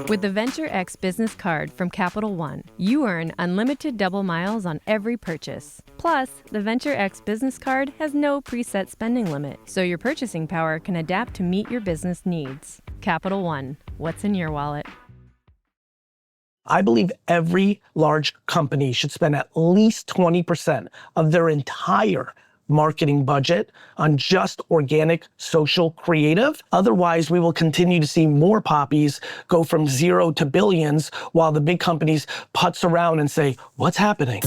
With the Venture X business card from Capital One, you earn unlimited double miles on every purchase. Plus, the Venture X business card has no preset spending limit, so your purchasing power can adapt to meet your business needs. Capital One, what's in your wallet? I believe every large company should spend at least 20% of their entire marketing budget on just organic social creative. Otherwise, we will continue to see more poppies go from zero to billions while the big companies putz around and say, what's happening?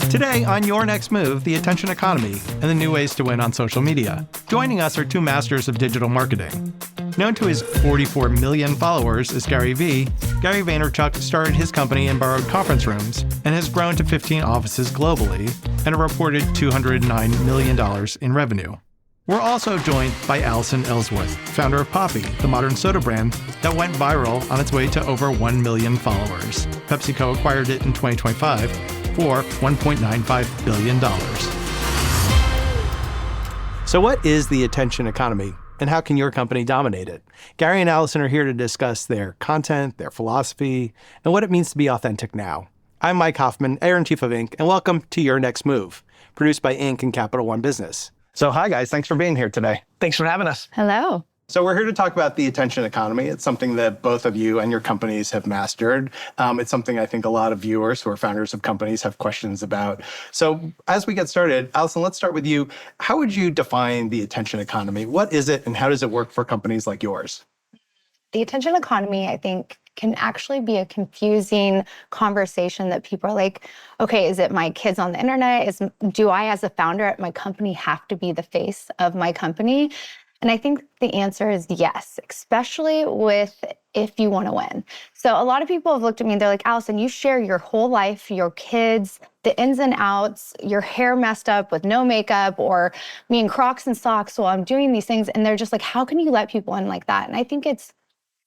Today on Your Next Move, the attention economy and the new ways to win on social media. Joining us are two masters of digital marketing. Known to his 44 million followers as Gary Vee, Gary Vaynerchuk started his company in borrowed conference rooms and has grown to 15 offices globally and a reported $209 million in revenue. We're also joined by Allison Ellsworth, founder of Poppi, the modern soda brand that went viral on its way to over 1 million followers. PepsiCo acquired it in 2025 for $1.95 billion. So what is the attention economy, and how can your company dominate it? Gary and Allison are here to discuss their content, their philosophy, and what it means to be authentic now. I'm Mike Hoffman, editor-in-chief of Inc., and welcome to Your Next Move, produced by Inc. and Capital One Business. So hi guys, thanks for being here today. Thanks for having us. Hello. So we're here to talk about the attention economy. It's something that both of you and your companies have mastered. It's something I think a lot of viewers who are founders of companies have questions about. So as we get started, Allison, let's start with you. How would you define the attention economy? What is it and how does it work for companies like yours? The attention economy, I think, can actually be a confusing conversation that people are like, okay, is it my kids on the internet? Do I, as a founder at my company, have to be the face of my company? And I think the answer is yes, especially if you want to win. So a lot of people have looked at me and they're like, Allison, you share your whole life, your kids, the ins and outs, your hair messed up with no makeup, or me in Crocs and socks while I'm doing these things. And they're just like, how can you let people in like that? And I think it's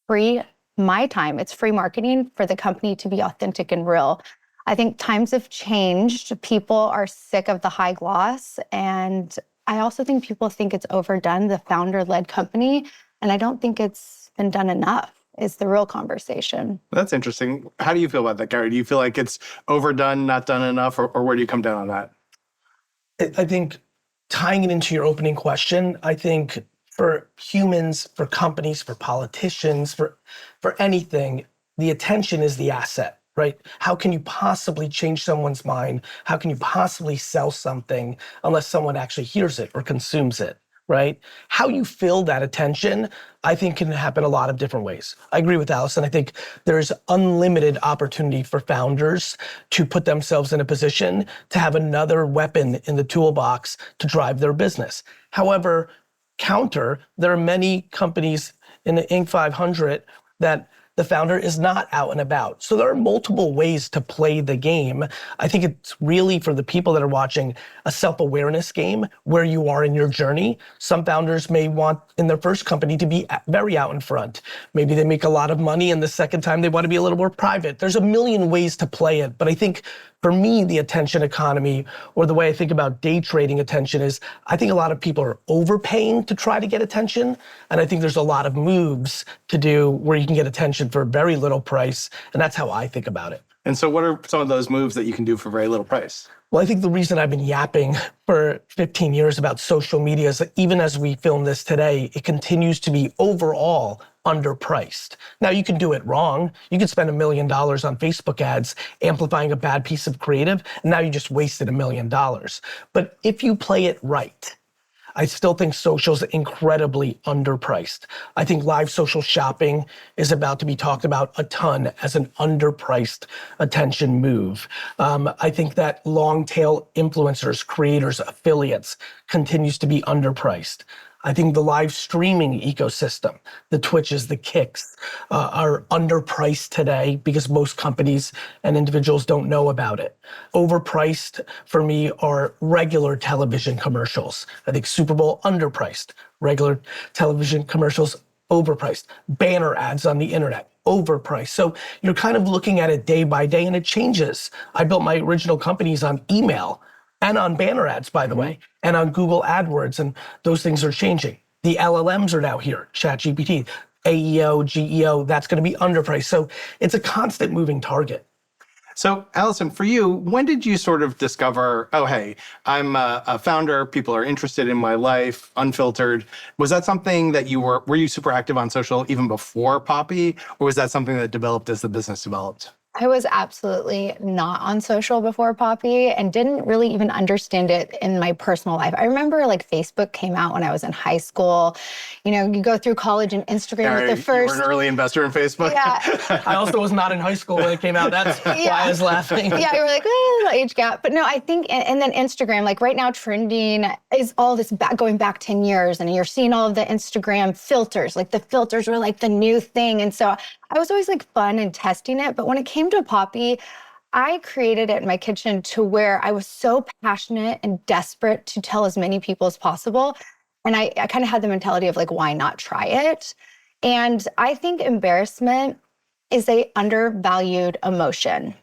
free my time. It's free marketing for the company to be authentic and real. I think times have changed. People are sick of the high gloss. And I also think people think it's overdone, the founder-led company. And I don't think it's been done enough, is the real conversation. That's interesting. How do you feel about that, Gary? Do you feel like it's overdone, not done enough, or where do you come down on that? I think tying it into your opening question, I think for humans, for companies, for politicians, for anything, the attention is the asset, right? How can you possibly change someone's mind? How can you possibly sell something unless someone actually hears it or consumes it, right? How you fill that attention, I think can happen a lot of different ways. I agree with Allison. I think there's unlimited opportunity for founders to put themselves in a position to have another weapon in the toolbox to drive their business. However, there are many companies in the Inc. 500 that the founder is not out and about. So there are multiple ways to play the game. I think it's really, for the people that are watching, a self-awareness game where you are in your journey. Some founders may want in their first company to be very out in front. Maybe they make a lot of money and the second time they want to be a little more private. There's a million ways to play it. But I think for me, the attention economy, or the way I think about day trading attention, is I think a lot of people are overpaying to try to get attention. And I think there's a lot of moves to do where you can get attention for a very little price. And that's how I think about it. And so what are some of those moves that you can do for very little price? Well, I think the reason I've been yapping for 15 years about social media is that even as we film this today, it continues to be overall underpriced. Now, you can do it wrong. You can spend $1 million on Facebook ads amplifying a bad piece of creative, and now you just wasted $1 million. But if you play it right, I still think social's incredibly underpriced. I think live social shopping is about to be talked about a ton as an underpriced attention move. I think that long tail influencers, creators, affiliates continues to be underpriced. I think the live streaming ecosystem, the Twitches, the Kicks, are underpriced today because most companies and individuals don't know about it. Overpriced for me are regular television commercials. I think Super Bowl underpriced, regular television commercials overpriced, banner ads on the internet overpriced. So you're kind of looking at it day by day and it changes. I built my original companies on email and on banner ads, by the way, and on Google AdWords, and those things are changing. The LLMs are now here, ChatGPT. AEO, GEO, that's going to be underpriced. So it's a constant moving target. So, Allison, for you, when did you sort of discover, oh, hey, I'm a founder, people are interested in my life, unfiltered? Was that something that were you super active on social even before Poppy, or was that something that developed as the business developed? I was absolutely not on social before Poppy and didn't really even understand it in my personal life. I remember like Facebook came out when I was in high school. You know, you go through college and Instagram with the first. You were an early investor in Facebook? Yeah. I also was not in high school when it came out. That's why I was laughing. Yeah, you were like, little age gap. But no, I think, and then Instagram, like right now trending is all this going back 10 years. And you're seeing all of the Instagram filters. Like the filters were like the new thing. And so I was always like fun and testing it. But when it came to Poppy, I created it in my kitchen to where I was so passionate and desperate to tell as many people as possible. And I kind of had the mentality of like, why not try it? And I think embarrassment is a undervalued emotion.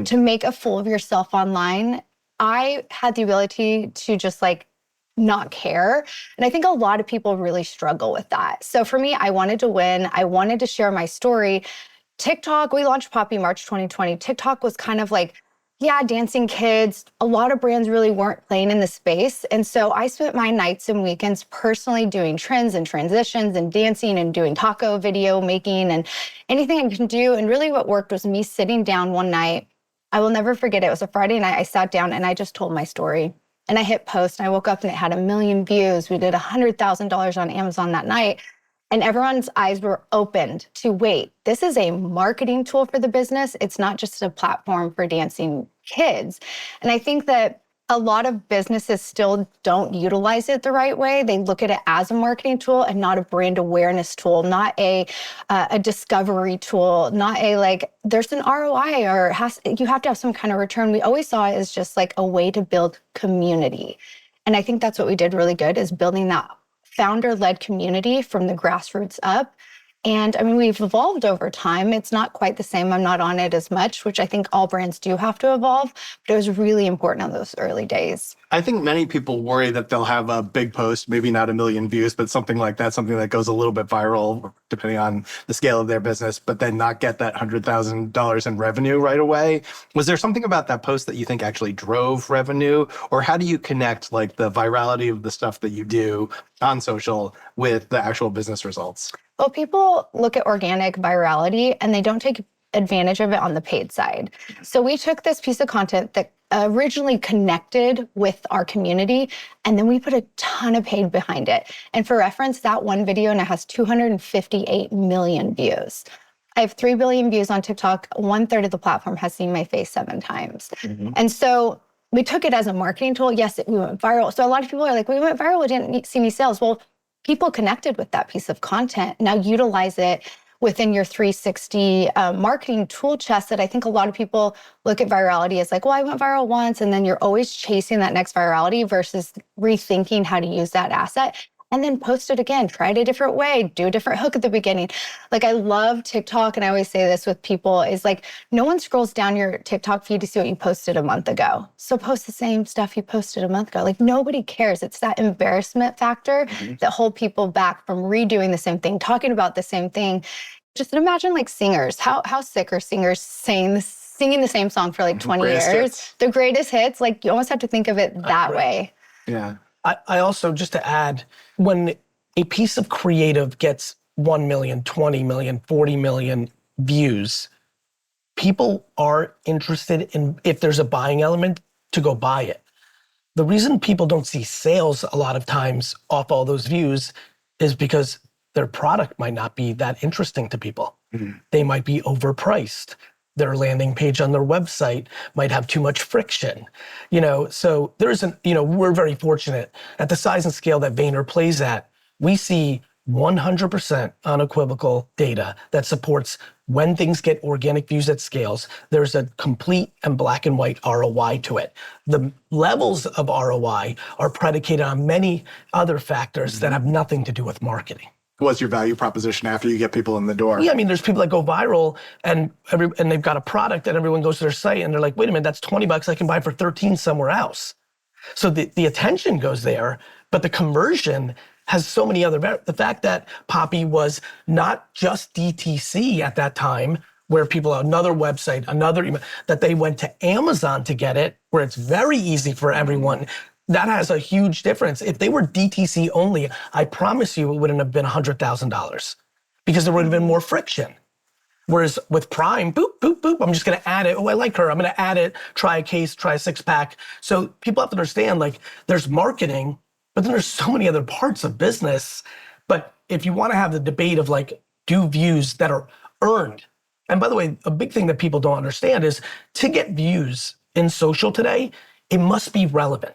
To make a fool of yourself online, I had the ability to just like not care. And I think a lot of people really struggle with that. So for me, I wanted to win. I wanted to share my story. TikTok, we launched Poppy March 2020. TikTok was kind of like, yeah, dancing kids. A lot of brands really weren't playing in the space. And so I spent my nights and weekends personally doing trends and transitions and dancing and doing taco video making and anything I can do. And really what worked was me sitting down one night. I will never forget it. It was a Friday night. I sat down and I just told my story. And I hit post and I woke up and it had 1 million views. We did $100,000 on Amazon that night. And everyone's eyes were opened to, wait, this is a marketing tool for the business. It's not just a platform for dancing kids. And I think that a lot of businesses still don't utilize it the right way. They look at it as a marketing tool and not a brand awareness tool, not a discovery tool, not a like, there's an ROI or you have to have some kind of return. We always saw it as just like a way to build community. And I think that's what we did really good, is building that founder-led community from the grassroots up. And I mean, we've evolved over time. It's not quite the same. I'm not on it as much, which I think all brands do have to evolve, but it was really important in those early days. I think many people worry that they'll have a big post, maybe not 1 million views, but something like that, something that goes a little bit viral, depending on the scale of their business, but then not get that $100,000 in revenue right away. Was there something about that post that you think actually drove revenue? Or how do you connect like the virality of the stuff that you do on social with the actual business results? Well, people look at organic virality and they don't take advantage of it on the paid side. So we took this piece of content that originally connected with our community, and then we put a ton of paid behind it. And for reference, that one video now has 258 million views. I have 3 billion views on TikTok. 1/3 of the platform has seen my face 7 times. And so we took it as a marketing tool. Yes, we went viral. So a lot of people are like, we went viral, we didn't see any sales. Well, people connected with that piece of content. Now utilize it within your 360 marketing tool chest. That I think a lot of people look at virality as like, well, I went viral once, and then you're always chasing that next virality versus rethinking how to use that asset. And then post it again, try it a different way, do a different hook at the beginning. Like I love TikTok, and I always say this with people, is like, no one scrolls down your TikTok feed to see what you posted a month ago. So post the same stuff you posted a month ago. Like nobody cares. It's that embarrassment factor that hold people back from redoing the same thing, talking about the same thing. Just imagine like singers, how sick are singers singing the same song for like 20 years? Hits. The greatest hits, like you almost have to think of it that way. Yeah. I also, just to add, when a piece of creative gets 1 million, 20 million, 40 million views, people are interested in, if there's a buying element, to go buy it. The reason people don't see sales a lot of times off all those views is because their product might not be that interesting to people. They might be overpriced. Their landing page on their website might have too much friction, so we're very fortunate at the size and scale that Vayner plays at. We see 100% unequivocal data that supports when things get organic views at scales, there's a complete and black and white ROI to it. The levels of ROI are predicated on many other factors that have nothing to do with marketing. What's your value proposition after you get people in the door? Yeah, I mean, there's people that go viral and they've got a product and everyone goes to their site and they're like, wait a minute, that's $20 I can buy for 13 somewhere else. So the attention goes there, but the conversion has so many other, the fact that Poppy was not just DTC at that time, where people, another website, another email, that they went to Amazon to get it, where it's very easy for everyone. That has a huge difference. If they were DTC only, I promise you it wouldn't have been $100,000 because there would have been more friction. Whereas with Prime, boop, boop, boop, I'm just gonna add it. Oh, I like her, I'm gonna add it, try a case, try a 6-pack. So people have to understand, like, there's marketing, but then there's so many other parts of business. But if you wanna have the debate of like, do views that are earned. And by the way, a big thing that people don't understand is to get views in social today, it must be relevant.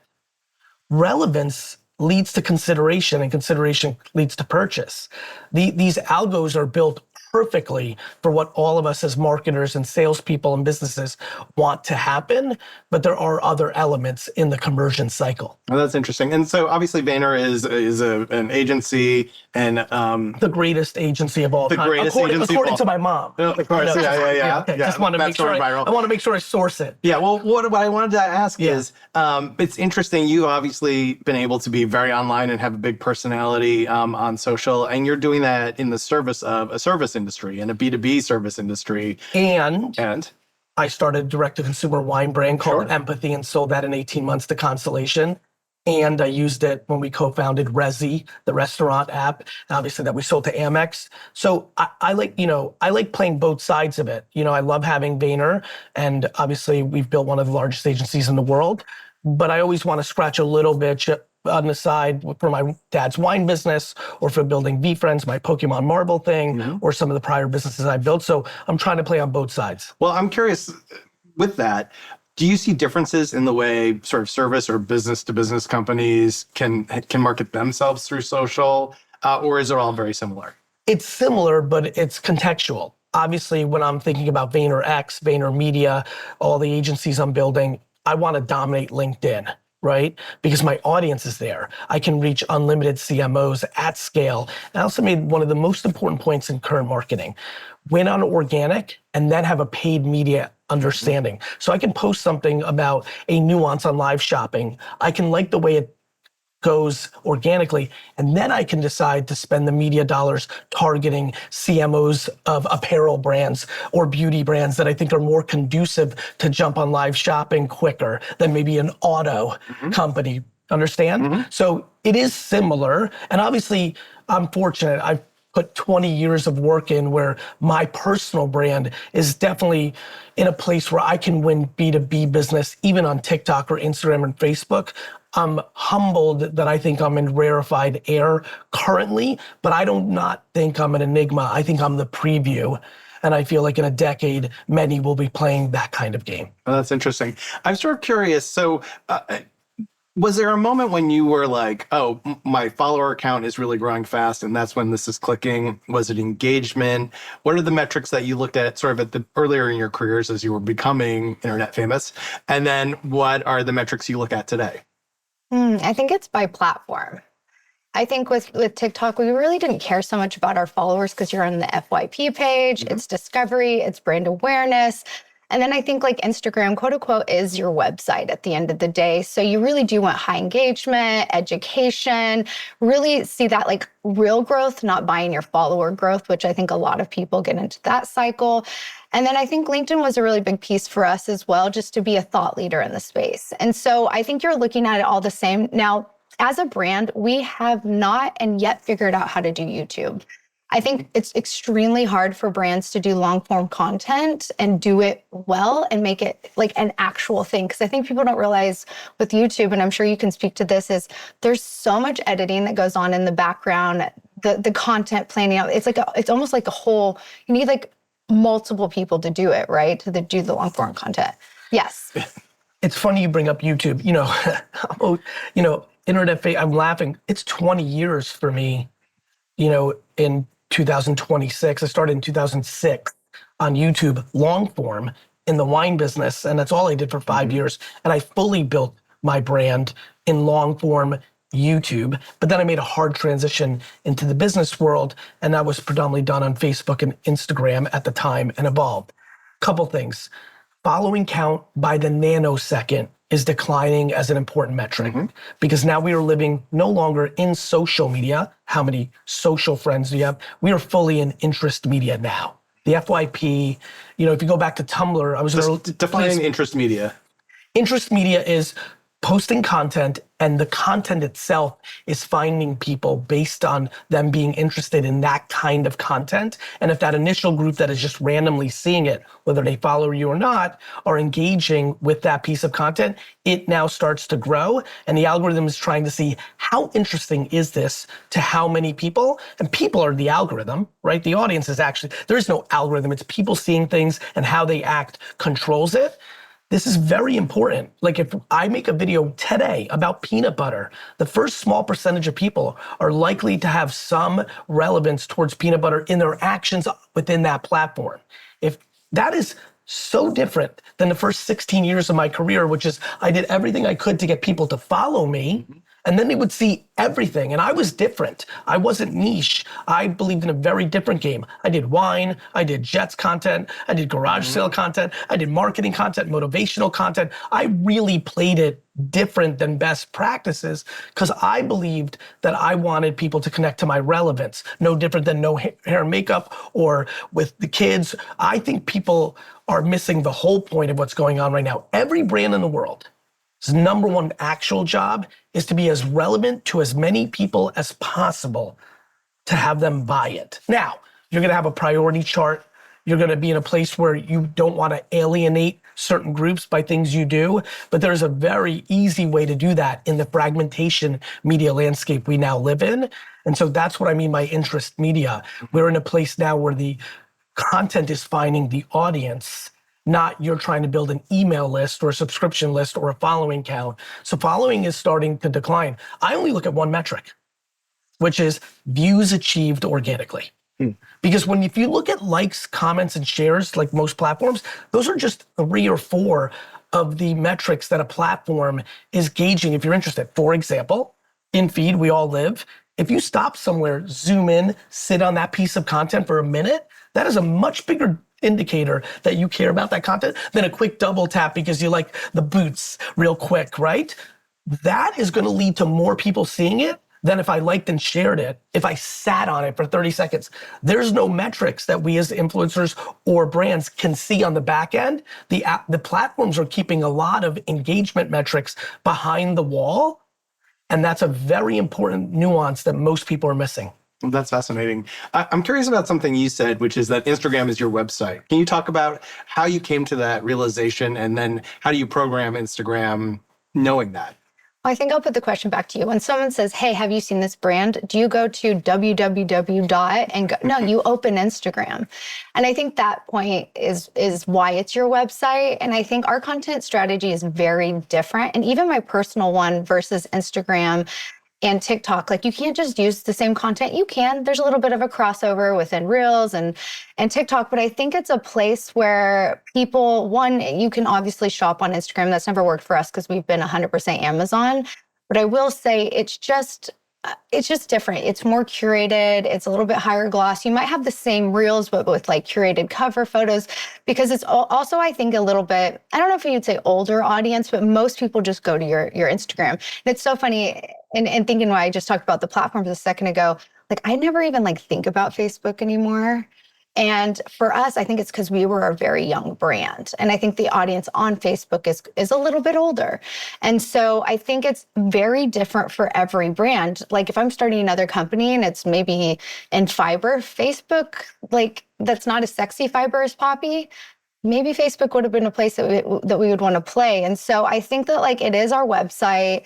Relevance leads to consideration, and consideration leads to purchase. These algos are built perfectly for what all of us as marketers and salespeople and businesses want to happen, but there are other elements in the conversion cycle. Well, that's interesting. And so obviously Vayner is an agency and the greatest agency of all time. According to my mom. Of course, yeah. Okay. Just want to make sure I want to make sure I source it. Yeah, well, what I wanted to ask is, it's interesting. You've obviously been able to be very online and have a big personality on social, and you're doing that in the service of a service industry and a B2B service industry. And I started a direct-to-consumer wine brand called Empathy and sold that in 18 months to Constellation. And I used it when we co-founded Resy, the restaurant app, and obviously that we sold to Amex. So I like playing both sides of it. I love having Vayner, and obviously we've built one of the largest agencies in the world, but I always want to scratch a little bit on the side for my dad's wine business, or for building VeeFriends, my Pokemon Marble thing, or some of the prior businesses I built. So I'm trying to play on both sides. Well, I'm curious with that. Do you see differences in the way sort of service or business to business companies can market themselves through social, or is it all very similar? It's similar, but it's contextual. Obviously, when I'm thinking about VaynerX, VaynerMedia, all the agencies I'm building, I want to dominate LinkedIn, right? Because my audience is there. I can reach unlimited CMOs at scale. And I also made one of the most important points in current marketing. Win on organic and then have a paid media understanding. So I can post something about a nuance on live shopping. I can like the way it goes organically, and then I can decide to spend the media dollars targeting CMOs of apparel brands or beauty brands that I think are more conducive to jump on live shopping quicker than maybe an auto company. Understand? So it is similar, and obviously I'm fortunate. I've put 20 years of work in where my personal brand is definitely in a place where I can win B2B business, even on TikTok or Instagram and Facebook. I'm humbled that I think I'm in rarefied air currently, but I do not think I'm an enigma. I think I'm the preview. And I feel like in a decade, many will be playing that kind of game. Oh, that's interesting. I'm sort of curious. So, was there a moment when you were like, oh, my follower count is really growing fast and that's when this is clicking? Was it engagement? What are the metrics that you looked at sort of at the earlier in your careers as you were becoming internet famous? And then what are the metrics you look at today? I think it's by platform. I think with TikTok, we really didn't care so much about our followers because you're on the FYP page, it's discovery, it's brand awareness. And then I think like Instagram, quote unquote, is your website at the end of the day. So you really do want high engagement, education, really see that like real growth, not buying your follower growth, which I think a lot of people get into that cycle. And then I think LinkedIn was a really big piece for us as well, just to be a thought leader in the space. And so I think you're looking at it all the same. Now, as a brand, we have not and yet figured out how to do YouTube. I think it's extremely hard for brands to do long form content and do it well and make it like an actual thing. Because I think people don't realize with YouTube, and I'm sure you can speak to this, is there's so much editing that goes on in the background, the content planning out. It's almost like a whole, you need like multiple people to do it, right? To do the long form content. Yes. It's funny you bring up YouTube. I'm laughing. It's 20 years for me, in 2026. I started in 2006 on YouTube, long form in the wine business. And that's all I did for 5 years. And I fully built my brand in long form YouTube. But then I made a hard transition into the business world. And that was predominantly done on Facebook and Instagram at the time and evolved. Couple things. Following count by the nanosecond is declining as an important metric because now we are living no longer in social media. How many social friends do you have? We are fully in interest media now. The FYP, if you go back to Tumblr, I was Just define interest media. Interest media is posting content, and the content itself is finding people based on them being interested in that kind of content. And if that initial group that is just randomly seeing it, whether they follow you or not, are engaging with that piece of content, it now starts to grow. And the algorithm is trying to see how interesting is this to how many people, and people are the algorithm, right? The audience is actually, there is no algorithm. It's people seeing things and how they act controls it. This is very important. Like if I make a video today about peanut butter, the first small percentage of people are likely to have some relevance towards peanut butter in their actions within that platform. If that is so different than the first 16 years of my career, which is I did everything I could to get people to follow me, and then they would see everything. And I was different. I wasn't niche. I believed in a very different game. I did wine, I did Jets content, I did garage sale content, I did marketing content, motivational content. I really played it different than best practices because I believed that I wanted people to connect to my relevance. No different than no hair and makeup or with the kids. I think people are missing the whole point of what's going on right now. Every brand in the world, his number one actual job is to be as relevant to as many people as possible to have them buy it. Now, you're gonna have a priority chart. You're gonna be in a place where you don't wanna alienate certain groups by things you do, but there's a very easy way to do that in the fragmentation media landscape we now live in. And so that's what I mean by interest media. We're in a place now where the content is finding the audience, not you're trying to build an email list or a subscription list or a following count. So following is starting to decline. I only look at one metric, which is views achieved organically. Because if you look at likes, comments, and shares, like most platforms, those are just 3 or 4 of the metrics that a platform is gauging if you're interested. For example, in feed, we all live. If you stop somewhere, zoom in, sit on that piece of content for a minute, that is a much bigger indicator that you care about that content than a quick double tap because you like the boots real quick, right? That is gonna lead to more people seeing it than if I liked and shared it, if I sat on it for 30 seconds. There's no metrics that we as influencers or brands can see on the back end. The platforms are keeping a lot of engagement metrics behind the wall, and that's a very important nuance that most people are missing. That's fascinating. I'm curious about something you said, which is that Instagram is your website. Can you talk about how you came to that realization, and then how do you program Instagram knowing that? I think I'll put the question back to you. When someone says, hey, have you seen this brand? Do you go to www. and go? No, you open Instagram. And I think that point is why it's your website. And I think our content strategy is very different. And even my personal one versus Instagram and TikTok, like you can't just use the same content. You can, there's a little bit of a crossover within Reels and TikTok, but I think it's a place where people, one, you can obviously shop on Instagram. That's never worked for us because we've been 100% Amazon. But I will say it's just different. It's more curated. It's a little bit higher gloss. You might have the same Reels, but with like curated cover photos, because it's also, I think, a little bit, I don't know if you'd say older audience, but most people just go to your Instagram. And it's so funny, and thinking why I just talked about the platforms a second ago, like I never even like think about Facebook anymore. And for us, I think it's because we were a very young brand. And I think the audience on Facebook is a little bit older. And so I think it's very different for every brand. Like if I'm starting another company and it's maybe in fiber, Facebook, like that's not as sexy fiber as Poppy, maybe Facebook would have been a place that we would want to play. And so I think that like it is our website.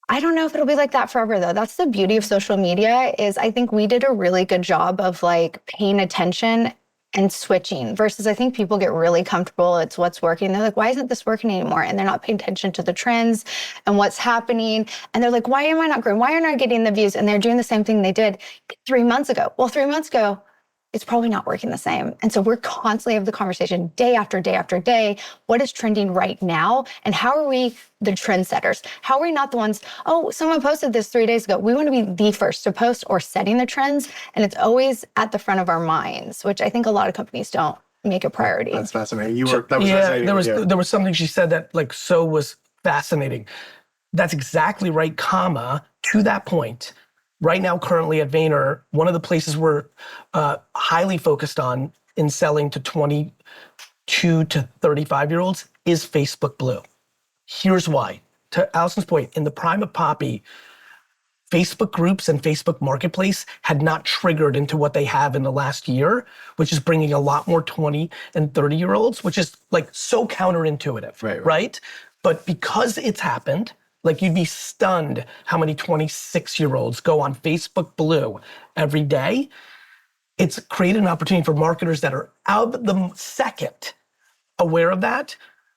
I don't know if it'll be like that forever though. That's the beauty of social media is I think we did a really good job of like paying attention and switching versus I think people get really comfortable. It's what's working. They're like, why isn't this working anymore? And they're not paying attention to the trends and what's happening. And they're like, why am I not growing? Why aren't I getting the views? And they're doing the same thing they did 3 months ago. Well, 3 months ago, it's probably not working the same. And so we're constantly having the conversation day after day after day. What is trending right now? And how are we the trendsetters? How are we not the ones, oh, someone posted this 3 days ago. We want to be the first to post or setting the trends. And it's always at the front of our minds, which I think a lot of companies don't make a priority. That's fascinating. Fascinating. There was something she said that like so was fascinating. That's exactly right, comma, to that point. Right now, currently at Vayner, one of the places we're highly focused on in selling to 22 to 35-year-olds is Facebook Blue. Here's why. To Allison's point, in the prime of Poppy, Facebook groups and Facebook Marketplace had not triggered into what they have in the last year, which is bringing a lot more 20 and 30-year-olds, which is like so counterintuitive, right? But because it's happened, like you'd be stunned how many 26-year-olds go on Facebook Blue every day. It's created an opportunity for marketers that are of the second aware of that,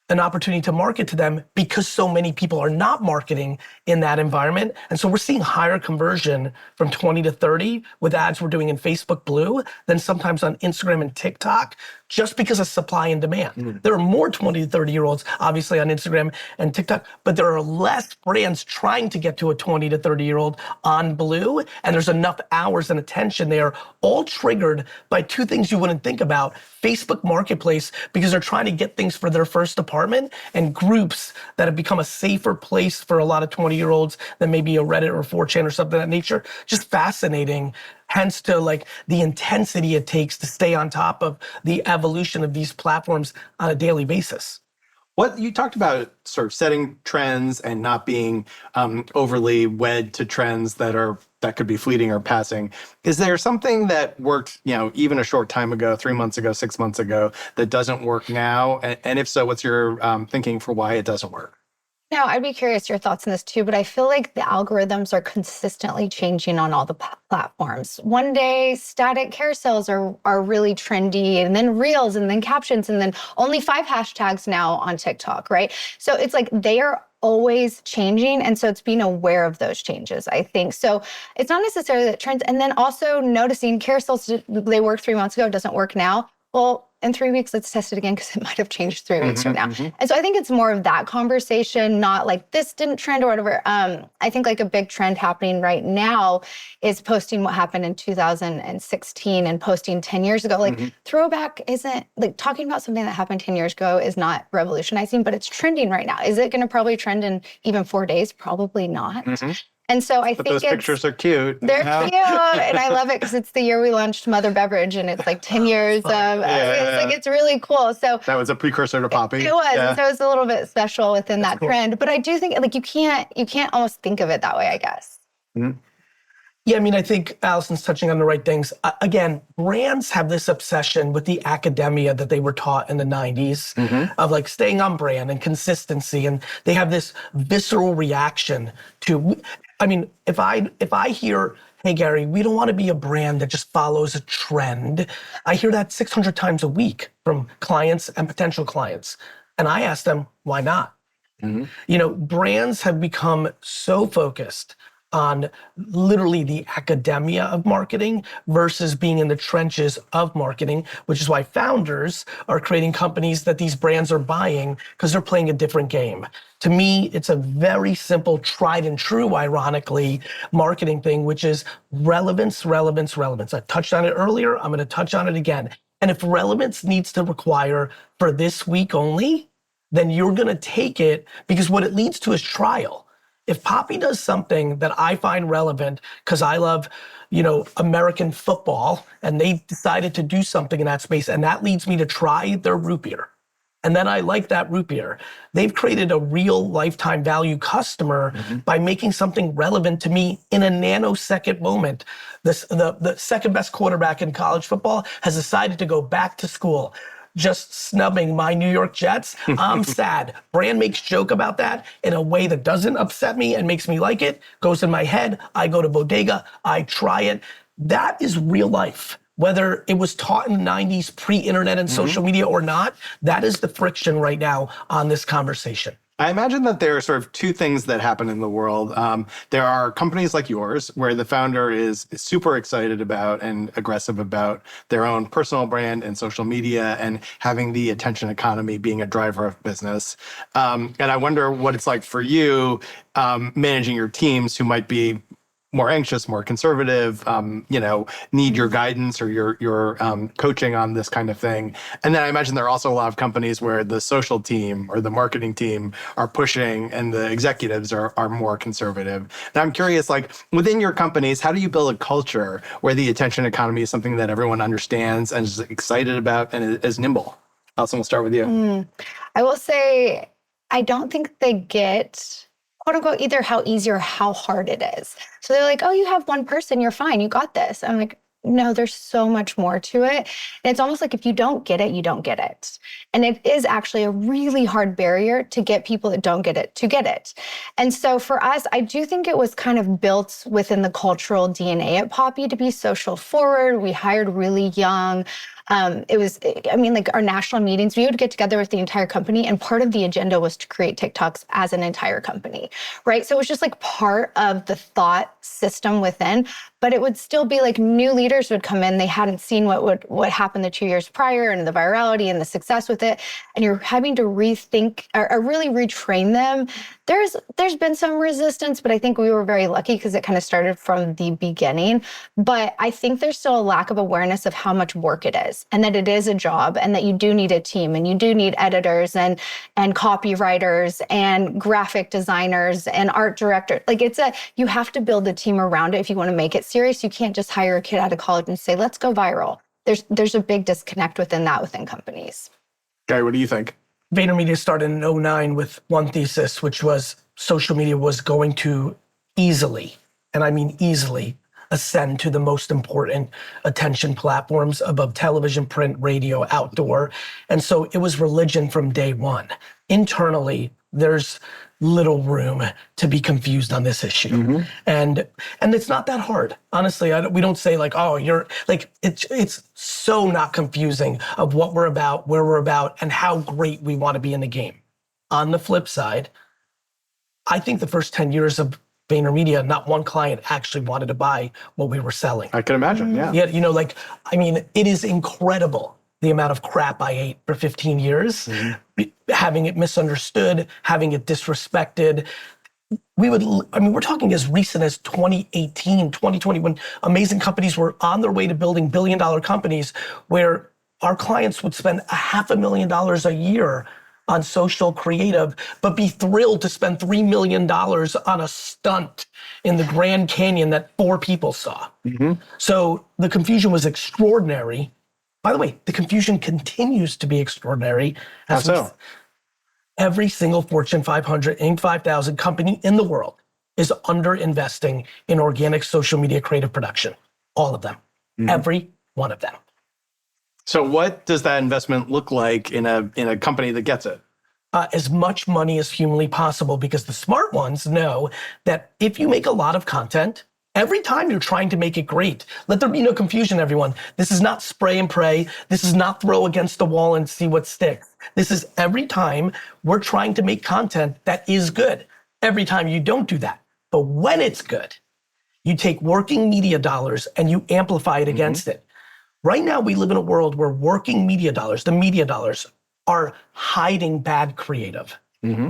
an opportunity to market to them because so many people are not marketing in that environment. And so we're seeing higher conversion from 20 to 30 with ads we're doing in Facebook Blue than sometimes on Instagram and TikTok, just because of supply and demand. There are more 20 to 30-year-olds, obviously, on Instagram and TikTok, but there are less brands trying to get to a 20 to 30-year-old on Blue, and there's enough hours and attention there, all triggered by two things you wouldn't think about. Facebook Marketplace, because they're trying to get things for their first apartment, and groups that have become a safer place for a lot of 20-year-olds than maybe a Reddit or 4chan or something of that nature. Just fascinating. Hence to like the intensity it takes to stay on top of the evolution of these platforms on a daily basis. What you talked about, sort of setting trends and not being overly wed to trends that could be fleeting or passing. Is there something that worked, even a short time ago, 3 months ago, 6 months ago, that doesn't work now? And if so, what's your thinking for why it doesn't work? Now, I'd be curious your thoughts on this too, but I feel like the algorithms are consistently changing on all the platforms. One day, static carousels are really trendy, and then reels, and then captions, and then only 5 hashtags now on TikTok, right? So it's like they are always changing, and so it's being aware of those changes, I think. So it's not necessarily that trends, and then also noticing carousels, they worked 3 months ago, doesn't work now. Well, in 3 weeks, let's test it again because it might have changed 3 weeks from now. And so I think it's more of that conversation, not like this didn't trend or whatever. I think like a big trend happening right now is posting what happened in 2016 and posting 10 years ago. Like throwback isn't, like talking about something that happened 10 years ago is not revolutionizing, but it's trending right now. Is it going to probably trend in even 4 days? Probably not. And so I think those pictures are cute. They're cute, and I love it because it's the year we launched Mother Beverage, and it's like 10 years of. It's really cool. So that was a precursor to Poppy. It was, and so it's a little bit special within that trend. But I do think like you can't almost think of it that way, I guess. Yeah, I mean, I think Allison's touching on the right things. Again, brands have this obsession with the academia that they were taught in the 90s of like staying on brand and consistency. And they have this visceral reaction to, I mean, if I hear, hey, Gary, we don't want to be a brand that just follows a trend. I hear that 600 times a week from clients and potential clients. And I ask them, why not? Brands have become so focused on literally the academia of marketing versus being in the trenches of marketing, which is why founders are creating companies that these brands are buying because they're playing a different game. To me, it's a very simple, tried and true, ironically, marketing thing, which is relevance, relevance, relevance. I touched on it earlier. I'm going to touch on it again. And if relevance needs to require for this week only, then you're going to take it because what it leads to is trial. If Poppy does something that I find relevant because I love, American football, and they decided to do something in that space, and that leads me to try their root beer, and then I like that root beer, they've created a real lifetime value customer by making something relevant to me in a nanosecond moment. The second best quarterback in college football has decided to go back to school, just snubbing my New York Jets. I'm sad. Brand makes joke about that in a way that doesn't upset me and makes me like it, goes in my head. I go to Bodega, I try it. That is real life. Whether it was taught in the 90s pre-internet and social media or not, that is the friction right now on this conversation. I imagine that there are sort of two things that happen in the world. There are companies like yours where the founder is super excited about and aggressive about their own personal brand and social media and having the attention economy being a driver of business. And I wonder what it's like for you managing your teams who might be more anxious, more conservative, need your guidance or your coaching on this kind of thing. And then I imagine there are also a lot of companies where the social team or the marketing team are pushing and the executives are more conservative. And I'm curious, like within your companies, how do you build a culture where the attention economy is something that everyone understands and is excited about and is nimble? Alison, we'll start with you. I will say, I don't think they get, quote unquote, either how easy or how hard it is. So they're like, oh, you have one person, you're fine, you got this. I'm like, no, there's so much more to it. And it's almost like if you don't get it, you don't get it. And it is actually a really hard barrier to get people that don't get it to get it. And so for us, I do think it was kind of built within the cultural DNA at Poppy to be social forward. We hired really young. It was, like our national meetings, we would get together with the entire company, and part of the agenda was to create TikToks as an entire company, right? So it was just like part of the thought system within, but it would still be like new leaders would come in. They hadn't seen what happened the 2 years prior and the virality and the success with it. And you're having to rethink or really retrain them. There's been some resistance, but I think we were very lucky because it kind of started from the beginning. But I think there's still a lack of awareness of how much work it is, and that it is a job, and that you do need a team, and you do need editors and copywriters and graphic designers and art directors. Like you have to build a team around it if you want to make it serious. You can't just hire a kid out of college and say, let's go viral. There's a big disconnect within companies. Gary, what do you think? VaynerMedia started in 2009 with one thesis, which was social media was going to easily, and I mean easily, ascend to the most important attention platforms above television, print, radio, outdoor. And so it was religion from day one. Internally, there's little room to be confused on this issue. Mm-hmm. And it's not that hard. Honestly, we don't say like, oh, you're like, it's so not confusing of what we're about, where we're about, and how great we want to be in the game. On the flip side, I think the first 10 years of VaynerMedia, not one client actually wanted to buy what we were selling. I can imagine, yeah. Yet, it is incredible the amount of crap I ate for 15 years, having it misunderstood, having it disrespected. We're talking as recent as 2018, 2020, when amazing companies were on their way to building billion-dollar companies where our clients would spend $500,000 a year on social creative, but be thrilled to spend $3 million on a stunt in the Grand Canyon that 4 people saw. Mm-hmm. So the confusion was extraordinary. By the way, the confusion continues to be extraordinary. How so? Every single Fortune 500, Inc. 5000 company in the world is under-investing in organic social media creative production. All of them. Mm-hmm. Every one of them. So what does that investment look like in a company that gets it? As much money as humanly possible, because the smart ones know that if you make a lot of content, every time you're trying to make it great, let there be no confusion, everyone. This is not spray and pray. This is not throw against the wall and see what sticks. This is every time we're trying to make content that is good. Every time you don't do that. But when it's good, you take working media dollars and you amplify it against it. Right now, we live in a world where working media dollars, the media dollars, are hiding bad creative. Mm-hmm.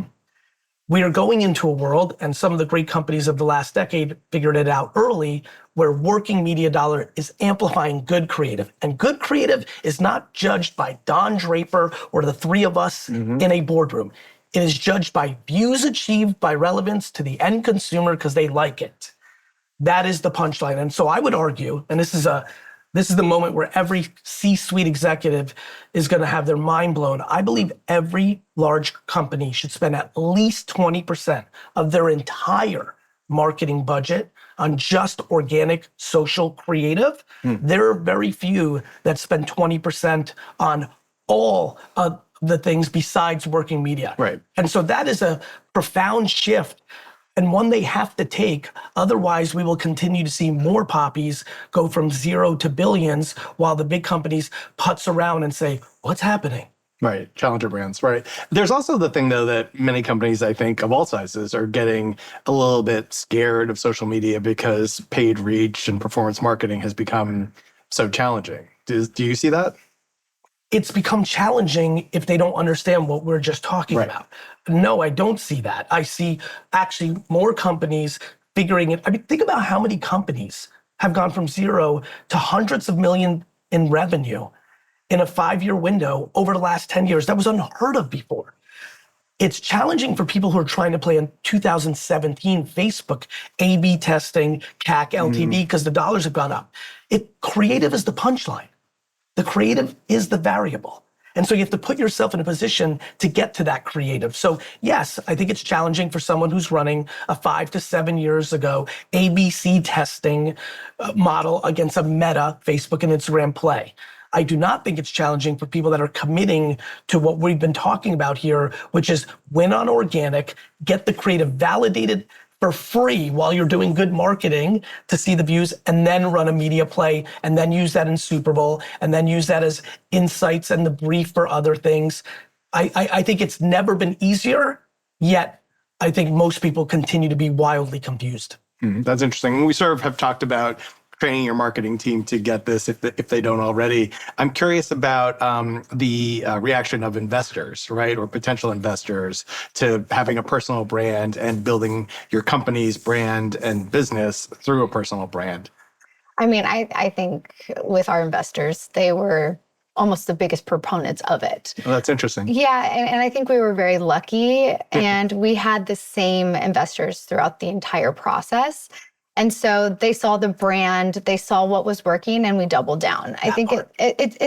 We are going into a world, and some of the great companies of the last decade figured it out early, where working media dollar is amplifying good creative. And good creative is not judged by Don Draper or the 3 of us in a boardroom. It is judged by views achieved by relevance to the end consumer because they like it. That is the punchline. And so I would argue, and this is the moment where every C-suite executive is going to have their mind blown. I believe every large company should spend at least 20% of their entire marketing budget on just organic social creative. There are very few that spend 20% on all of the things besides working media. Right. And so that is a profound shift, and one they have to take. Otherwise, we will continue to see more poppies go from 0 to billions while the big companies putz around and say, what's happening? Right, challenger brands, right. There's also the thing, though, that many companies, I think, of all sizes are getting a little bit scared of social media because paid reach and performance marketing has become so challenging. Do you see that? It's become challenging if they don't understand what we're just talking about. No, I don't see that. I see actually more companies figuring it. I mean, think about how many companies have gone from zero to hundreds of millions in revenue in a 5-year window over the last 10 years. That was unheard of before. It's challenging for people who are trying to play in 2017 Facebook A/B testing, CAC, LTV, because the dollars have gone up. Creative is the punchline. The creative is the variable. And so you have to put yourself in a position to get to that creative. So yes, I think it's challenging for someone who's running a 5 to 7 years ago ABC testing model against a Meta, Facebook and Instagram play. I do not think it's challenging for people that are committing to what we've been talking about here, which is win on organic, get the creative validated for free while you're doing good marketing to see the views, and then run a media play, and then use that in Super Bowl, and then use that as insights and the brief for other things. I think it's never been easier, yet I think most people continue to be wildly confused. That's interesting. We sort of have talked about training your marketing team to get this if they don't already. I'm curious about the reaction of investors, right, or potential investors to having a personal brand and building your company's brand and business through a personal brand. I mean, I think with our investors, they were almost the biggest proponents of it. Well, that's interesting. Yeah, and I think we were very lucky, and we had the same investors throughout the entire process. And so they saw the brand, they saw what was working, and we doubled down. I think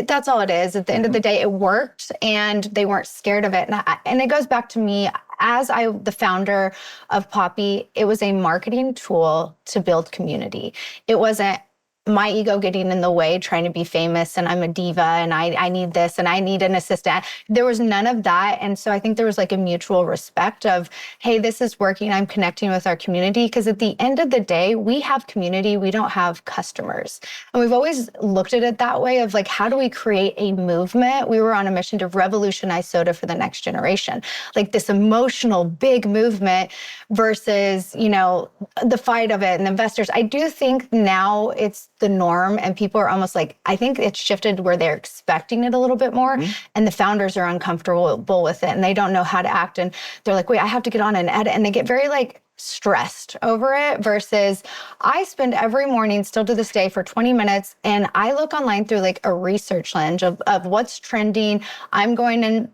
that's all it is. At the end of the day, it worked, and they weren't scared of it. And it goes back to me, as the founder of Poppy, it was a marketing tool to build community. It wasn't my ego getting in the way, trying to be famous, and I'm a diva, and I need this, and I need an assistant. There was none of that. And so I think there was like a mutual respect of, hey, this is working, I'm connecting with our community. Because at the end of the day, we have community, we don't have customers. And we've always looked at it that way of like, how do we create a movement? We were on a mission to revolutionize soda for the next generation. Like this emotional, big movement versus, the fight of it and investors. I do think now it's the norm, and people are almost like, I think it's shifted where they're expecting it a little bit more, and the founders are uncomfortable with it, and they don't know how to act, and they're like, wait, I have to get on and edit, and they get very like stressed over it, versus I spend every morning still to this day for 20 minutes, and I look online through like a research lens of what's trending. I'm going in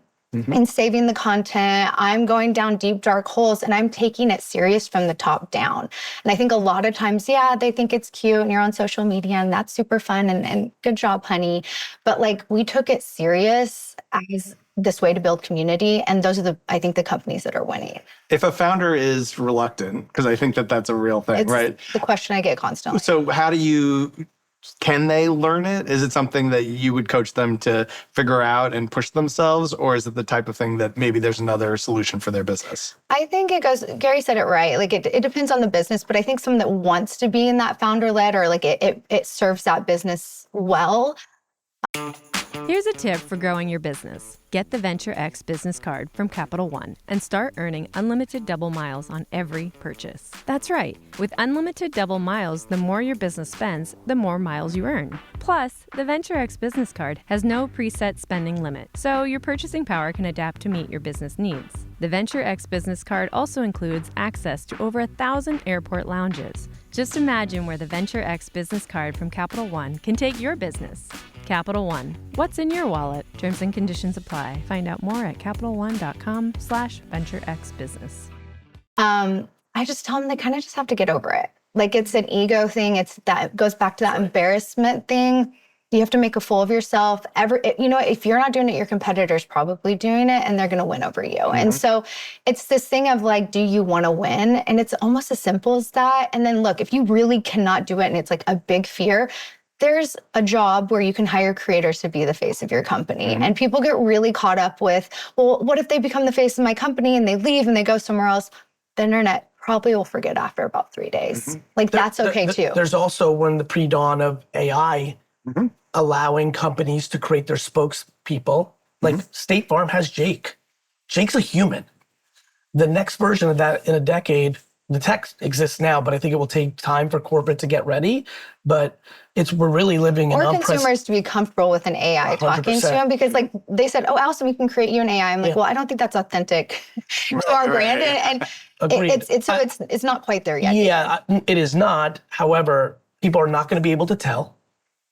and saving the content. I'm going down deep, dark holes, and I'm taking it serious from the top down. And I think a lot of times, they think it's cute and you're on social media and that's super fun and good job, honey. But like, we took it serious as this way to build community. And those are I think the companies that are winning. If a founder is reluctant, because I think that's a real thing, right? It's the question I get constantly. So can they learn it? Is it something that you would coach them to figure out and push themselves? Or is it the type of thing that maybe there's another solution for their business? I think Gary said it right. Like it depends on the business, but I think someone that wants to be in that founder-led, or like it serves that business well. Here's a tip for growing your business. Get the Venture X business card from Capital One and start earning unlimited double miles on every purchase. That's right. With unlimited double miles, the more your business spends, the more miles you earn. Plus, the Venture X business card has no preset spending limit, so your purchasing power can adapt to meet your business needs. The Venture X business card also includes access to over 1,000 airport lounges. Just imagine where the Venture X business card from Capital One can take your business. Capital One. What's in your wallet? Terms and conditions apply. Find out more at CapitalOne.com/VentureXBusiness. I just tell them they kind of just have to get over it. Like it's an ego thing. It goes back to that embarrassment thing. You have to make a fool of yourself. If you're not doing it, your competitor's probably doing it, and they're going to win over you. And so it's this thing of like, do you want to win? And it's almost as simple as that. And then look, if you really cannot do it and it's like a big fear, there's a job where you can hire creators to be the face of your company. And people get really caught up with, well, what if they become the face of my company and they leave and they go somewhere else? The internet probably will forget after about 3 days. Like that's okay too. There's also when the pre-dawn of AI, allowing companies to create their spokespeople. Like State Farm has Jake. Jake's a human. The next version of that in a decade the tech exists now, but I think it will take time for corporate to get ready. But we're really living in consumers to be comfortable with an AI talking to them, because like they said, oh, Allison, we can create you an AI. I'm like, well, I don't think that's authentic to our brand. And it's not quite there yet. Yeah, it is not. However, people are not going to be able to tell.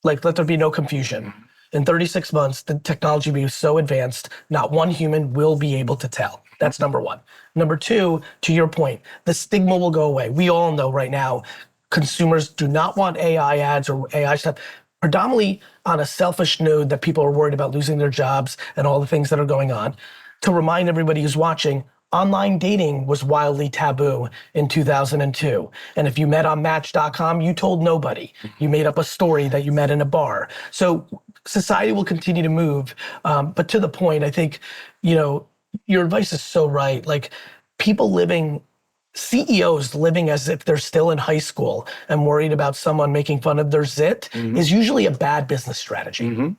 Like, let there be no confusion. In 36 months, the technology will be so advanced, not one human will be able to tell. That's number one. Number two, to your point, the stigma will go away. We all know right now, consumers do not want AI ads or AI stuff, predominantly on a selfish note that people are worried about losing their jobs and all the things that are going on. To remind everybody who's watching, online dating was wildly taboo in 2002. And if you met on Match.com, you told nobody. You made up a story that you met in a bar. So society will continue to move. But to the point, I think, your advice is so right. Like, CEOs living as if they're still in high school and worried about someone making fun of their zit is usually a bad business strategy.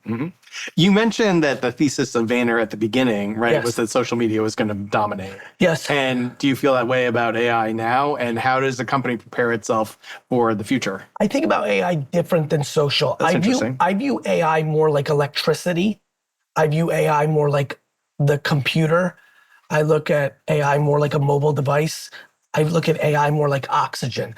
You mentioned that the thesis of Vayner at the beginning, right, Yes. was that social media was going to dominate. Yes. And do you feel that way about AI now? And how does the company prepare itself for the future? I think about AI different than social. That's interesting. I view AI more like electricity. I view AI more like the computer. I look at AI more like a mobile device. I look at AI more like oxygen.